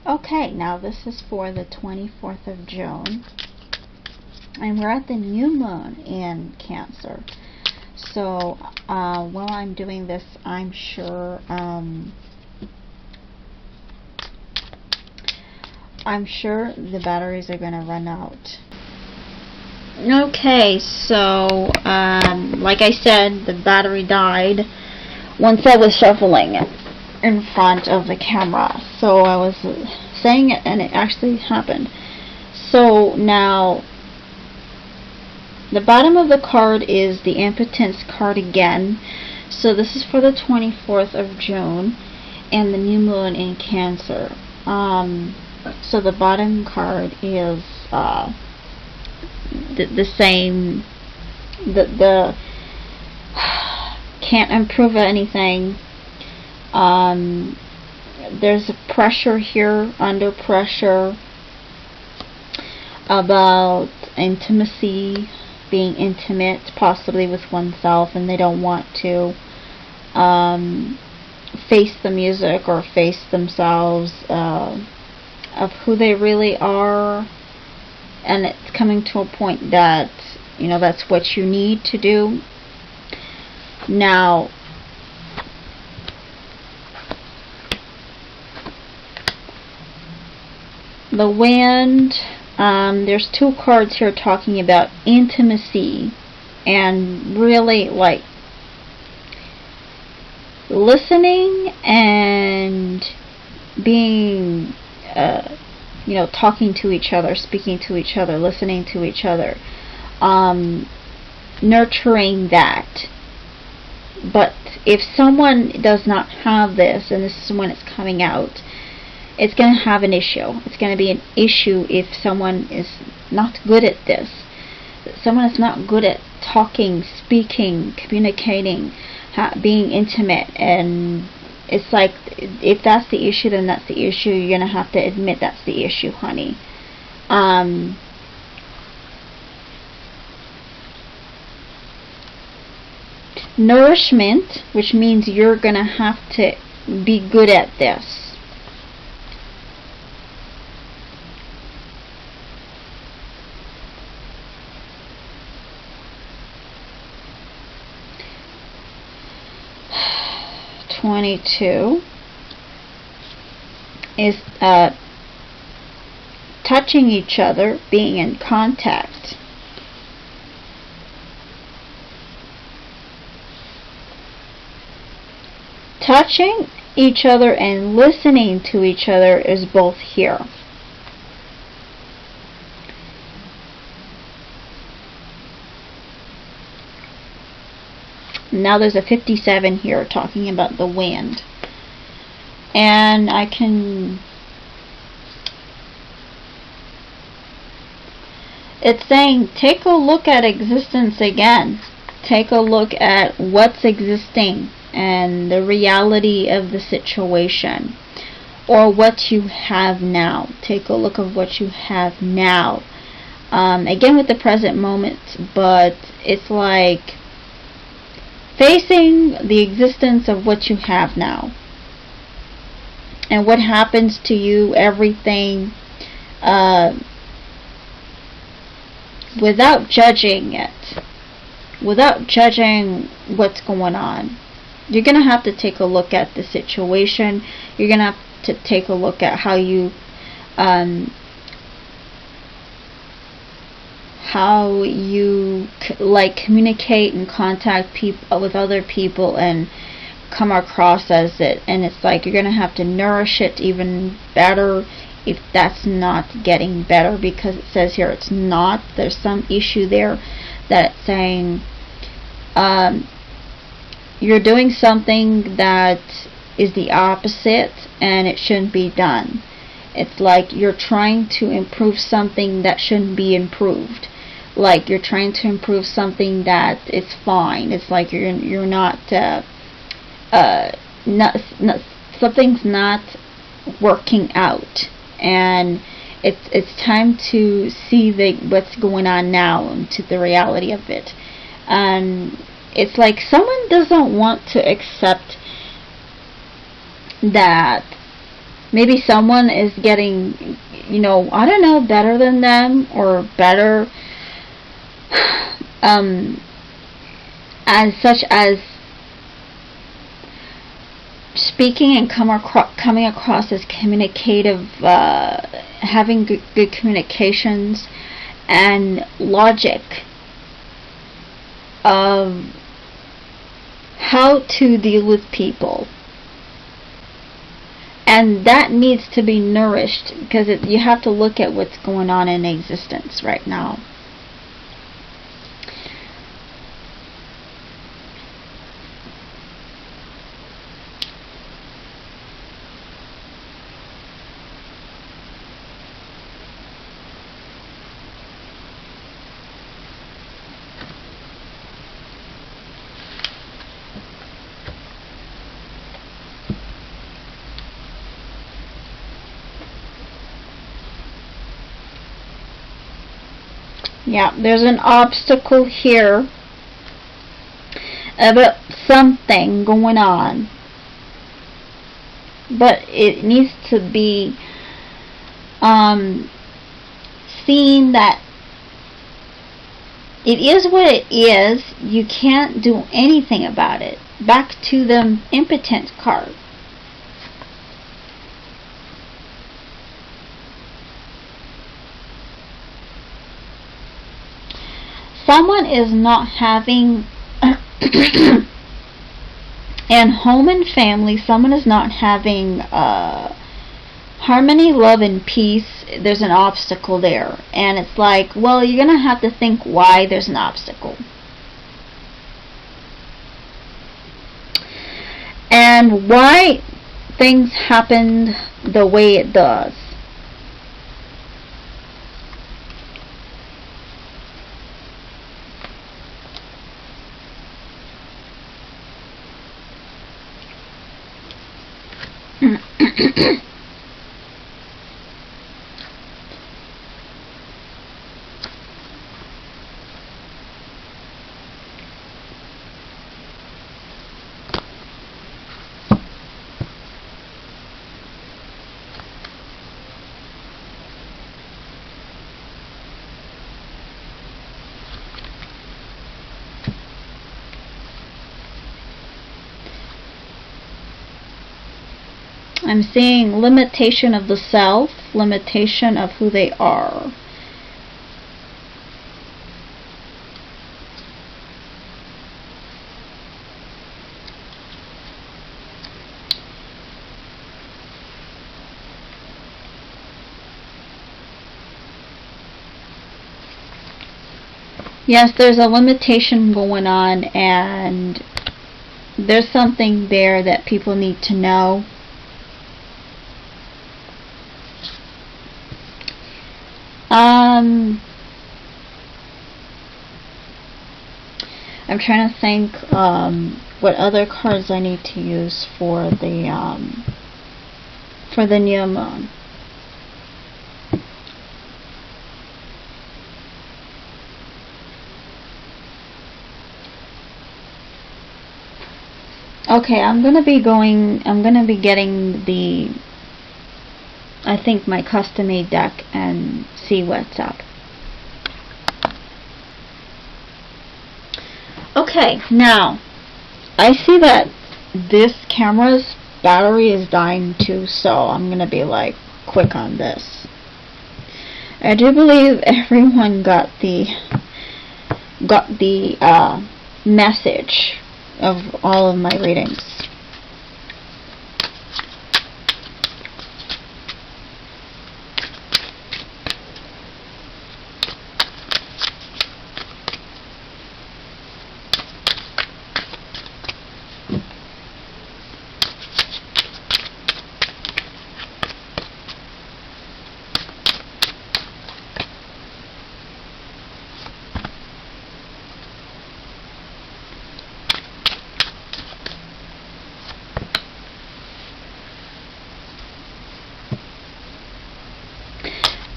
Okay, now this is for the 24th of June, and we're at the new moon in Cancer. So while I'm doing this, I'm sure the batteries are going to run out. Okay, so like I said, the battery died once I was shuffling it in front of the camera. So I was saying it and it actually happened. So now the bottom of the card is the impotence card again. So this is for the 24th of June and the new moon in Cancer. So the bottom card is the same. The can't improve anything. There's a pressure here, under pressure about intimacy, being intimate possibly with oneself, and they don't want to face the music or face themselves of who they really are, and it's coming to a point that, you know, that's what you need to do. Now the wind, there's two cards here talking about intimacy and really like listening and being you know, talking to each other, speaking to each other, listening to each other, nurturing that. But if someone does not have this, and this is when it's coming out, it's going to have an issue. It's going to be an issue if someone is not good at this. Someone is not good at talking, speaking, communicating, being intimate. And it's like, if that's the issue, then that's the issue. You're going to have to admit that's the issue, honey. Nourishment, which means you're going to have to be good at this. (22) is touching each other, being in contact. Touching each other and listening to each other is both here. Now there's a 57 here talking about the wind. And I can... it's saying, take a look at existence again. Take a look at what's existing and the reality of the situation, or what you have now. Take a look at what you have now. Again with the present moment, but it's like facing the existence of what you have now and what happens to you, everything, without judging it, without judging what's going on. You're going to have to take a look at the situation. You're going to have to take a look at how you like communicate and contact people with other people and come across as it. And it's like you're going to have to nourish it even better if that's not getting better, because it says here it's not. There's some issue there that it's saying you're doing something that is the opposite and it shouldn't be done. It's like you're trying to improve something that shouldn't be improved. Like you're trying to improve something that is fine. It's like you're not something's not working out, and it's time to see what's going on now and to the reality of it. And it's like someone doesn't want to accept that Maybe someone is getting, you know, I don't know, better than them or better, as such as speaking and coming across as communicative, having good communications and logic of how to deal with people. And that needs to be nourished, because you have to look at what's going on in existence right now. Yeah, there's an obstacle here about something going on, but it needs to be seen that it is what it is. You can't do anything about it. Back to the impotent card. Someone is not having in home and family, someone is not having harmony, love, and peace. There's an obstacle there, and it's like, well, you're gonna have to think why there's an obstacle and why things happened the way it does. I'm seeing limitation of the self, limitation of who they are. Yes, there's a limitation going on, and there's something there that people need to know. I'm trying to think what other cards I need to use for the new moon. Okay, I'm gonna be getting the, I think, my custom-made deck and see what's up. Okay, now I see that this camera's battery is dying too, so I'm gonna be like quick on this. I do believe everyone got the message of all of my readings.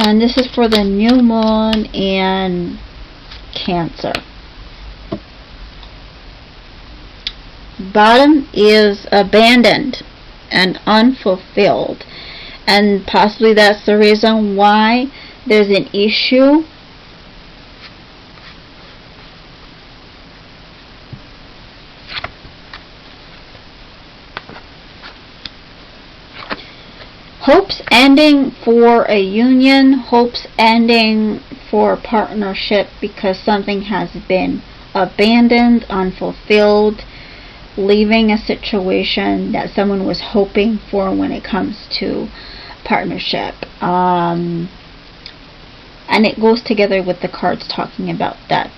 And this is for the new moon and Cancer. Bottom is abandoned and unfulfilled. and possibly that's the reason why there's an issue. Hopes ending for a union, hopes ending for a partnership because something has been abandoned, unfulfilled, leaving a situation that someone was hoping for when it comes to partnership. And it goes together with the cards talking about that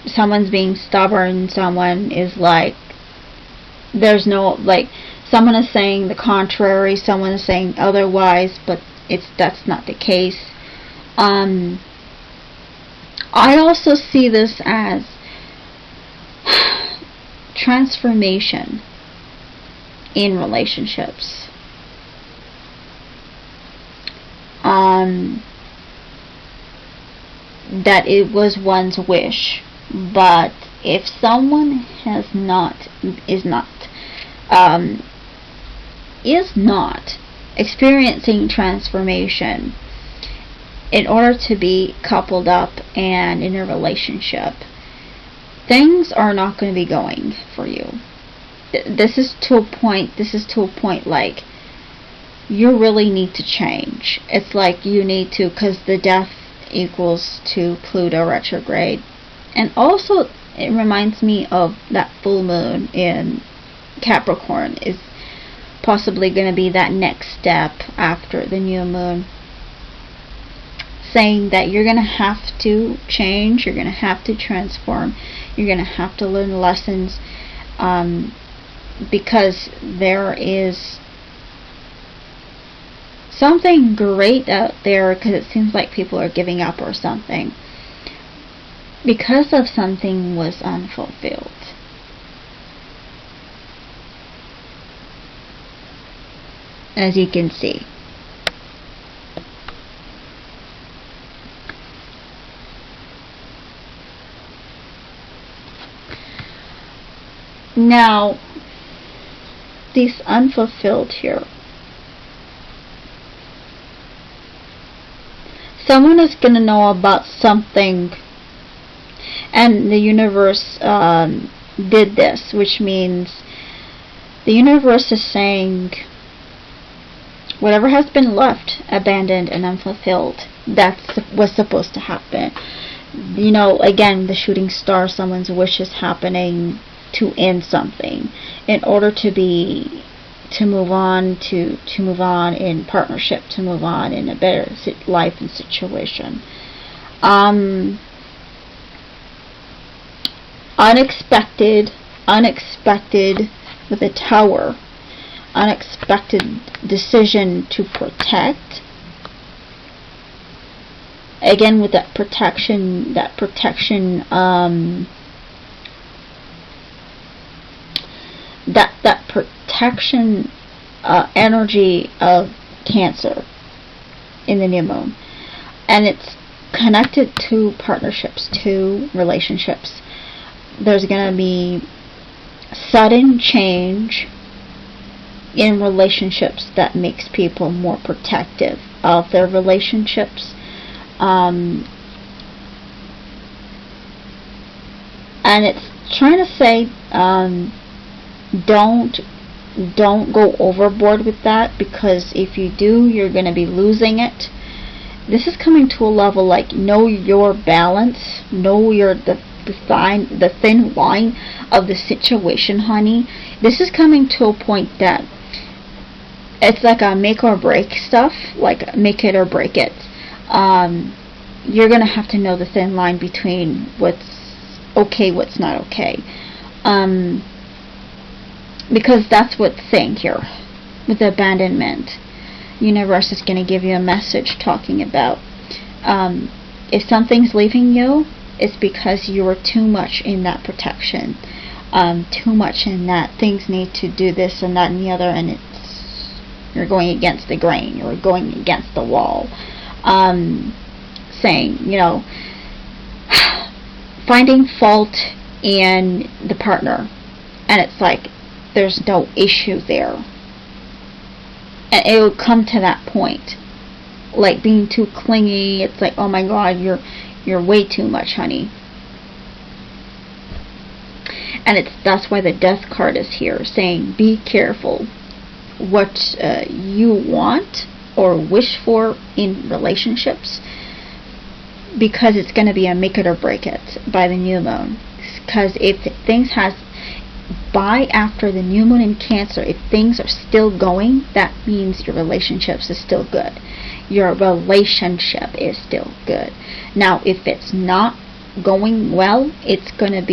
someone's being stubborn, someone is like, there's no, like, someone is saying the contrary, someone is saying otherwise, but that's not the case. I also see this as transformation in relationships. That it was one's wish, but if someone is not experiencing transformation in order to be coupled up and in a relationship, things are not going to be going for you. This is to a point like you really need to change. It's like you need to, because the death equals to Pluto retrograde. And also it reminds me of that full moon in Capricorn is possibly going to be that next step after the new moon, saying that you're going to have to change, you're going to have to transform, you're going to have to learn lessons, because there is something great out there, because it seems like people are giving up or something because of something was unfulfilled. As you can see. Now, this unfulfilled here. Someone is going to know about something, and the universe did this, which means the universe is saying whatever has been left, abandoned, and unfulfilled, that's what's supposed to happen. You know, again, the shooting star, someone's wish is happening to end something in order to move on in partnership, to move on in a better life and situation. Unexpected with a tower, unexpected decision to protect. Again, with that protection energy of Cancer in the new moon, and it's connected to partnerships, to relationships. There's going to be sudden change in relationships that makes people more protective of their relationships, and it's trying to say don't go overboard with that, because if you do, you're going to be losing it. This is coming to a level like know your balance, know the thin line of the situation, honey. This is coming to a point that it's like a make or break stuff, like make it or break it. You're going to have to know the thin line between what's okay, what's not okay. Because that's what's saying here with the abandonment. Universe is going to give you a message talking about if something's leaving you, it's because you were too much in that protection, too much in that things need to do this and that and the other, and you're going against the grain, you're going against the wall. Saying, you know, finding fault in the partner, and it's like there's no issue there. And it will come to that point, like being too clingy. It's like, oh my God, you're way too much, honey. And that's why the Death card is here, saying be careful what you want or wish for in relationships, because it's going to be a make it or break it by the new moon. Because if things by after the new moon in Cancer, if things are still going, that means your relationships is still good. Your relationship is still good. Now, if it's not going well, it's going to be